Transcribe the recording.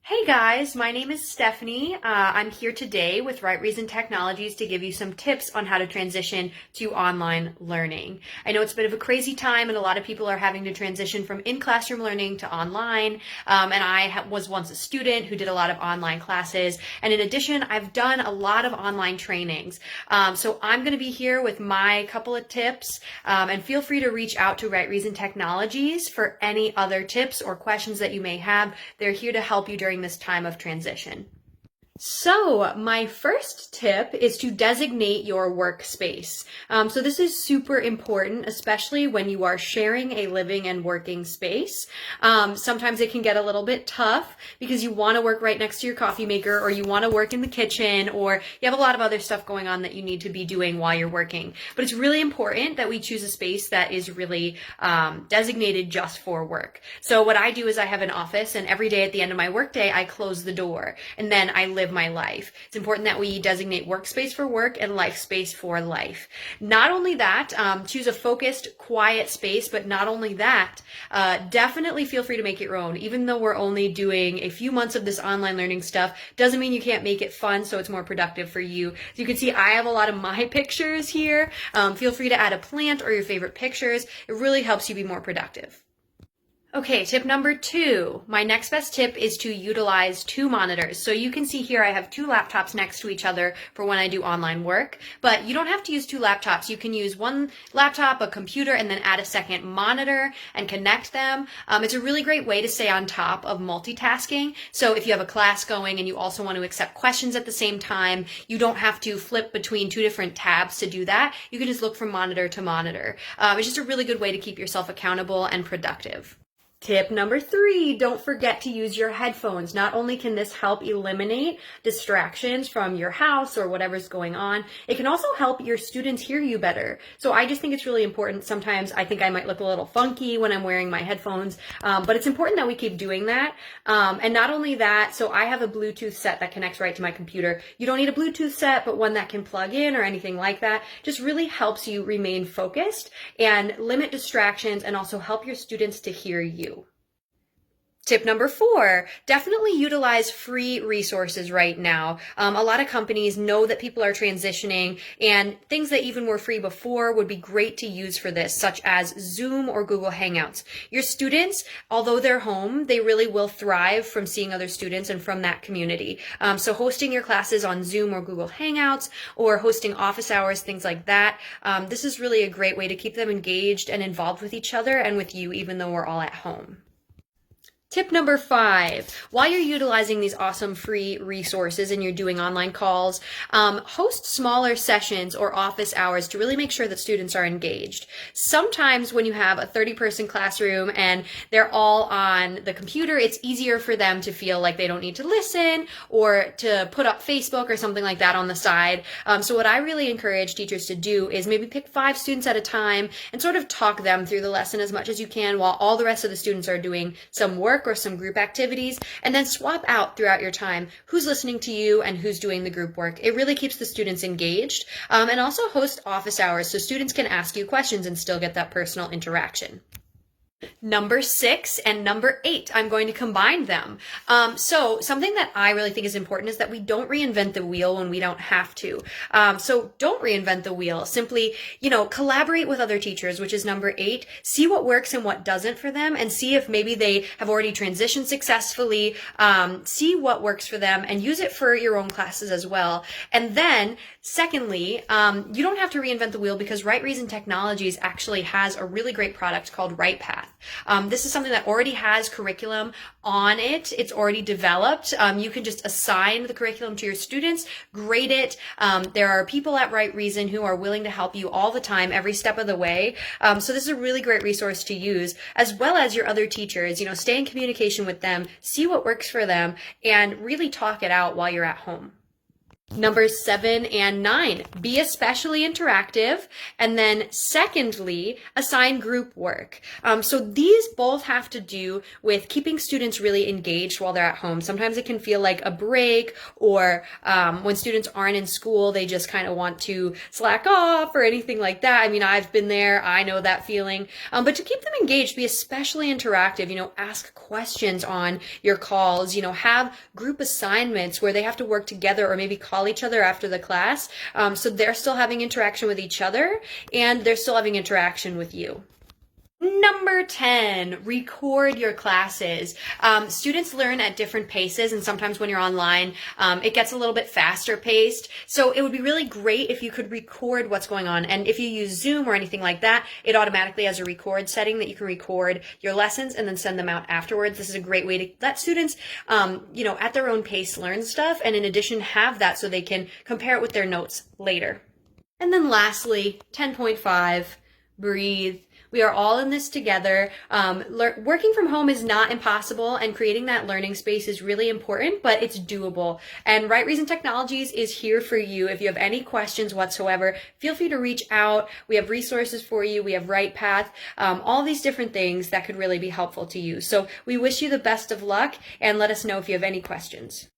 Hey guys, my name is Stephanie. I'm here today with Right Reason Technologies to give you some tips on how to transition to online learning. I know it's a bit of a crazy time and a lot of people are having to transition from in-classroom learning to online. And I was once a student who did a lot of online classes. And in addition, I've done a lot of online trainings. So I'm going to be here with my couple of tips. And feel free to reach out to Right Reason Technologies for any other tips or questions that you may have. They're here to help you during this time of transition. So my first tip is to designate your workspace. So this is super important, especially when you are sharing a living and working space. Sometimes it can get a little bit tough because you want to work right next to your coffee maker, or you want to work in the kitchen, or you have a lot of other stuff going on that you need to be doing while you're working. But it's really important that we choose a space that is really designated just for work. So what I do is I have an office, and every day at the end of my workday, I close the door, and then I live my life. It's important that we designate workspace for work and life space for life. Not only that, choose a focused, quiet space, but not only that, definitely feel free to make it your own. Even though we're only doing a few months of this online learning stuff, doesn't mean you can't make it fun so it's more productive for you. So you can see I have a lot of my pictures here. Feel free to add a plant or your favorite pictures. It really helps you be more productive. Okay, tip number 2. My next best tip is to utilize 2 monitors. So you can see here I have 2 laptops next to each other for when I do online work, but you don't have to use 2 laptops. You can use one laptop, a computer, and then add a second monitor and connect them. It's a really great way to stay on top of multitasking. So if you have a class going and you also want to accept questions at the same time, you don't have to flip between 2 different tabs to do that. You can just look from monitor to monitor. It's just a really good way to keep yourself accountable and productive. Tip number 3, don't forget to use your headphones. Not only can this help eliminate distractions from your house or whatever's going on, it can also help your students hear you better. So I just think it's really important. Sometimes I think I might look a little funky when I'm wearing my headphones, but it's important that we keep doing that. And not only that, so I have a Bluetooth set that connects right to my computer. You don't need a Bluetooth set, but one that can plug in or anything like that. Just really helps you remain focused and limit distractions and also help your students to hear you. Tip number 4, definitely utilize free resources right now. A lot of companies know that people are transitioning, and things that even were free before would be great to use for this, such as Zoom or Google Hangouts. Your students, although they're home, they really will thrive from seeing other students and from that community. So hosting your classes on Zoom or Google Hangouts, or hosting office hours, things like that, this is really a great way to keep them engaged and involved with each other and with you, even though we're all at home. Tip number 5, while you're utilizing these awesome free resources and you're doing online calls, host smaller sessions or office hours to really make sure that students are engaged. Sometimes when you have a 30-person classroom and they're all on the computer, it's easier for them to feel like they don't need to listen or to put up Facebook or something like that on the side. So what I really encourage teachers to do is maybe pick 5 students at a time and sort of talk them through the lesson as much as you can while all the rest of the students are doing some work or some group activities, and then swap out throughout your time who's listening to you and who's doing the group work. It really keeps the students engaged, and also host office hours so students can ask you questions and still get that personal interaction. Number 6 and number 8, I'm going to combine them. So something that I really think is important is that we don't reinvent the wheel when we don't have to. So don't reinvent the wheel. Simply, collaborate with other teachers, which is number 8. See what works and what doesn't for them, and see if maybe they have already transitioned successfully. See what works for them and use it for your own classes as well. And then, secondly, you don't have to reinvent the wheel because Right Reason Technologies actually has a really great product called RightPath. This is something that already has curriculum on it. It's already developed. You can just assign the curriculum to your students, grade it. There are people at Right Reason who are willing to help you all the time, every step of the way. So this is a really great resource to use, as well as your other teachers. Stay in communication with them, see what works for them, and really talk it out while you're at home. Numbers 7 and 9, be especially interactive. And then secondly, assign group work. So these both have to do with keeping students really engaged while they're at home. Sometimes it can feel like a break, or when students aren't in school, they just kind of want to slack off or anything like that. I mean, I've been there. I know that feeling. But to keep them engaged, be especially interactive. Ask questions on your calls. Have group assignments where they have to work together, or maybe call each other after the class. So they're still having interaction with each other and they're still having interaction with you. Number 10, record your classes. Students learn at different paces, and sometimes when you're online, it gets a little bit faster paced. So it would be really great if you could record what's going on. And if you use Zoom or anything like that, it automatically has a record setting that you can record your lessons and then send them out afterwards. This is a great way to let students, at their own pace learn stuff, and in addition have that so they can compare it with their notes later. And then lastly, 10.5, breathe. We are all in this together. Working from home is not impossible, and creating that learning space is really important, but it's doable. And Right Reason Technologies is here for you. If you have any questions whatsoever, feel free to reach out. We have resources for you. We have Right Path, all these different things that could really be helpful to you. So we wish you the best of luck, and let us know if you have any questions.